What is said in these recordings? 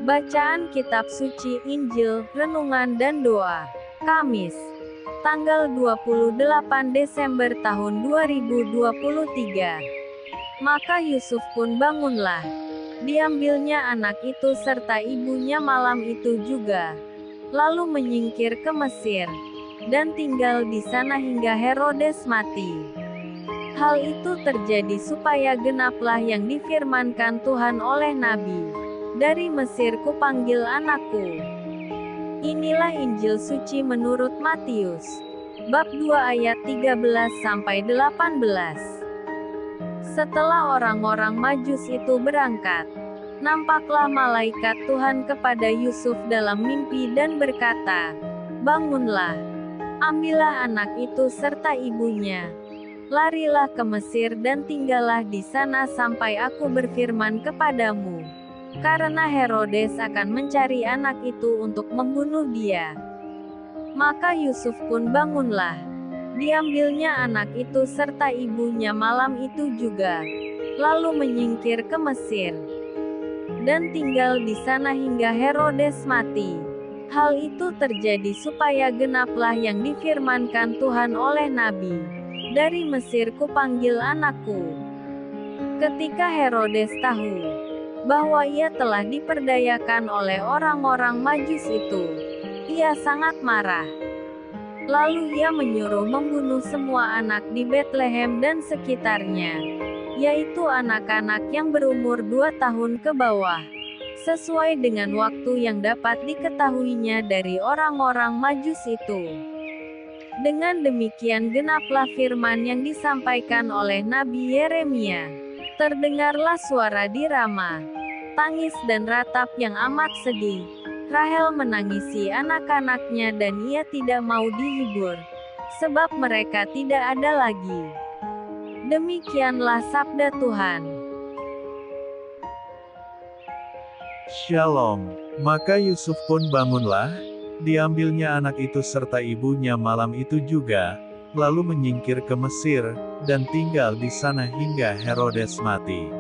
Bacaan Kitab Suci Injil, Renungan dan Doa. Kamis, tanggal 28 Desember tahun 2023. Maka Yusuf pun bangunlah. Diambilnya anak itu serta ibunya malam itu juga. Lalu menyingkir ke Mesir, dan tinggal di sana hingga Herodes mati. Hal itu terjadi supaya genaplah yang difirmankan Tuhan oleh Nabi. Dari Mesir kupanggil anakku. Inilah Injil suci menurut Matius. Bab 2 ayat 13-18. Setelah orang-orang Majus itu berangkat, nampaklah malaikat Tuhan kepada Yusuf dalam mimpi dan berkata, "Bangunlah, ambillah anak itu serta ibunya. Larilah ke Mesir dan tinggallah di sana sampai aku berfirman kepadamu. Karena Herodes akan mencari anak itu untuk membunuh dia." Maka Yusuf pun bangunlah. Diambilnya anak itu serta ibunya malam itu juga. Lalu menyingkir ke Mesir, dan tinggal di sana hingga Herodes mati. Hal itu terjadi supaya genaplah yang difirmankan Tuhan oleh Nabi. Dari Mesir kupanggil anakku. Ketika Herodes tahu bahwa ia telah diperdayakan oleh orang-orang Majus itu, ia sangat marah. Lalu ia menyuruh membunuh semua anak di Betlehem dan sekitarnya, yaitu anak-anak yang berumur 2 tahun ke bawah, sesuai dengan waktu yang dapat diketahuinya dari orang-orang Majus itu. Dengan demikian genaplah firman yang disampaikan oleh Nabi Yeremia. Terdengarlah suara di Rama, tangis dan ratap yang amat sedih. Rahel menangisi anak-anaknya dan ia tidak mau dihibur, sebab mereka tidak ada lagi. Demikianlah sabda Tuhan. Shalom. Maka Yusuf pun bangunlah, diambilnya anak itu serta ibunya malam itu juga, lalu menyingkir ke Mesir, dan tinggal di sana hingga Herodes mati.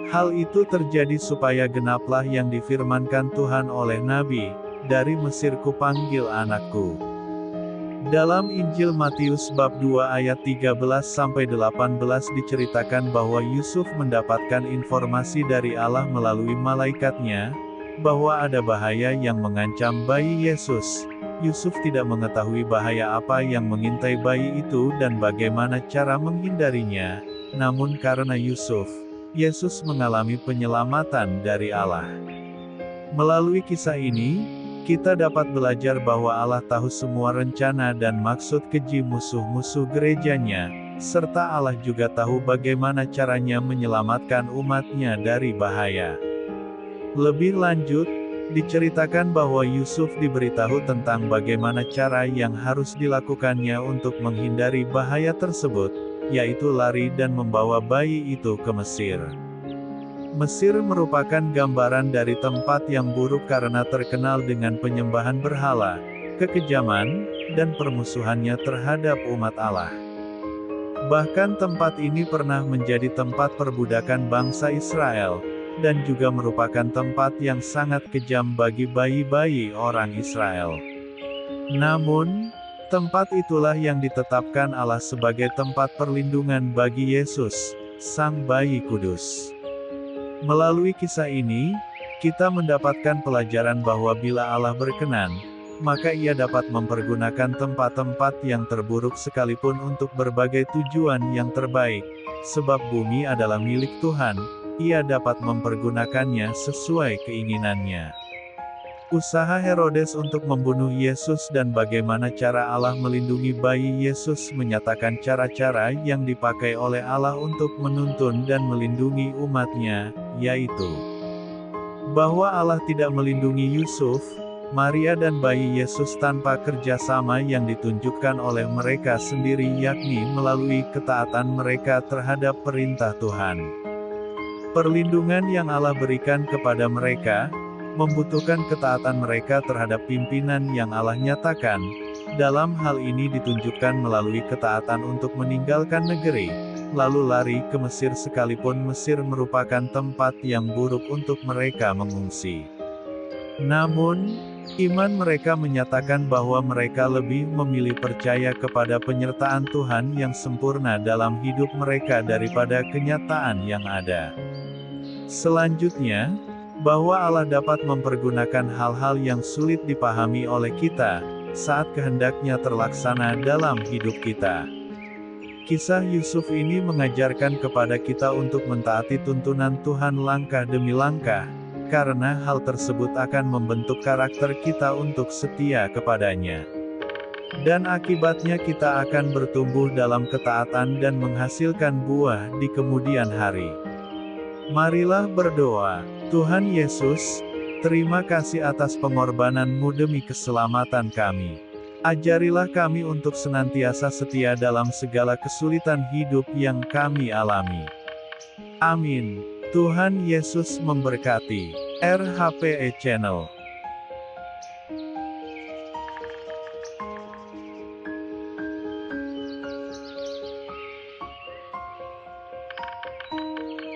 Hal itu terjadi supaya genaplah yang difirmankan Tuhan oleh Nabi, dari Mesir kupanggil anakku. Dalam Injil Matius bab 2 ayat 13-18 diceritakan bahwa Yusuf mendapatkan informasi dari Allah melalui malaikatnya, bahwa ada bahaya yang mengancam bayi Yesus. Yusuf tidak mengetahui bahaya apa yang mengintai bayi itu dan bagaimana cara menghindarinya, namun karena Yesus mengalami penyelamatan dari Allah. Melalui kisah ini, kita dapat belajar bahwa Allah tahu semua rencana dan maksud keji musuh-musuh gerejanya, serta Allah juga tahu bagaimana caranya menyelamatkan umatnya dari bahaya. Lebih lanjut, diceritakan bahwa Yusuf diberitahu tentang bagaimana cara yang harus dilakukannya untuk menghindari bahaya tersebut, yaitu lari dan membawa bayi itu ke Mesir. Mesir merupakan gambaran dari tempat yang buruk karena terkenal dengan penyembahan berhala, kekejaman, dan permusuhannya terhadap umat Allah. Bahkan tempat ini pernah menjadi tempat perbudakan bangsa Israel, dan juga merupakan tempat yang sangat kejam bagi bayi-bayi orang Israel. Namun, tempat itulah yang ditetapkan Allah sebagai tempat perlindungan bagi Yesus, Sang Bayi Kudus. Melalui kisah ini, kita mendapatkan pelajaran bahwa bila Allah berkenan, maka Ia dapat mempergunakan tempat-tempat yang terburuk sekalipun untuk berbagai tujuan yang terbaik, sebab bumi adalah milik Tuhan. Ia dapat mempergunakannya sesuai keinginannya. Usaha Herodes untuk membunuh Yesus dan bagaimana cara Allah melindungi bayi Yesus menyatakan cara-cara yang dipakai oleh Allah untuk menuntun dan melindungi umatnya, yaitu bahwa Allah tidak melindungi Yusuf, Maria dan bayi Yesus tanpa kerjasama yang ditunjukkan oleh mereka sendiri, yakni melalui ketaatan mereka terhadap perintah Tuhan. Perlindungan yang Allah berikan kepada mereka membutuhkan ketaatan mereka terhadap pimpinan yang Allah nyatakan. Dalam hal ini ditunjukkan melalui ketaatan untuk meninggalkan negeri, lalu lari ke Mesir sekalipun Mesir merupakan tempat yang buruk untuk mereka mengungsi. Namun, iman mereka menyatakan bahwa mereka lebih memilih percaya kepada penyertaan Tuhan yang sempurna dalam hidup mereka daripada kenyataan yang ada. Selanjutnya, bahwa Allah dapat mempergunakan hal-hal yang sulit dipahami oleh kita, saat kehendaknya terlaksana dalam hidup kita. Kisah Yusuf ini mengajarkan kepada kita untuk mentaati tuntunan Tuhan langkah demi langkah, karena hal tersebut akan membentuk karakter kita untuk setia kepadanya. Dan akibatnya kita akan bertumbuh dalam ketaatan dan menghasilkan buah di kemudian hari. Marilah berdoa. Tuhan Yesus, terima kasih atas pengorbanan-Mu demi keselamatan kami. Ajarilah kami untuk senantiasa setia dalam segala kesulitan hidup yang kami alami. Amin. Tuhan Yesus memberkati. RHPE Channel.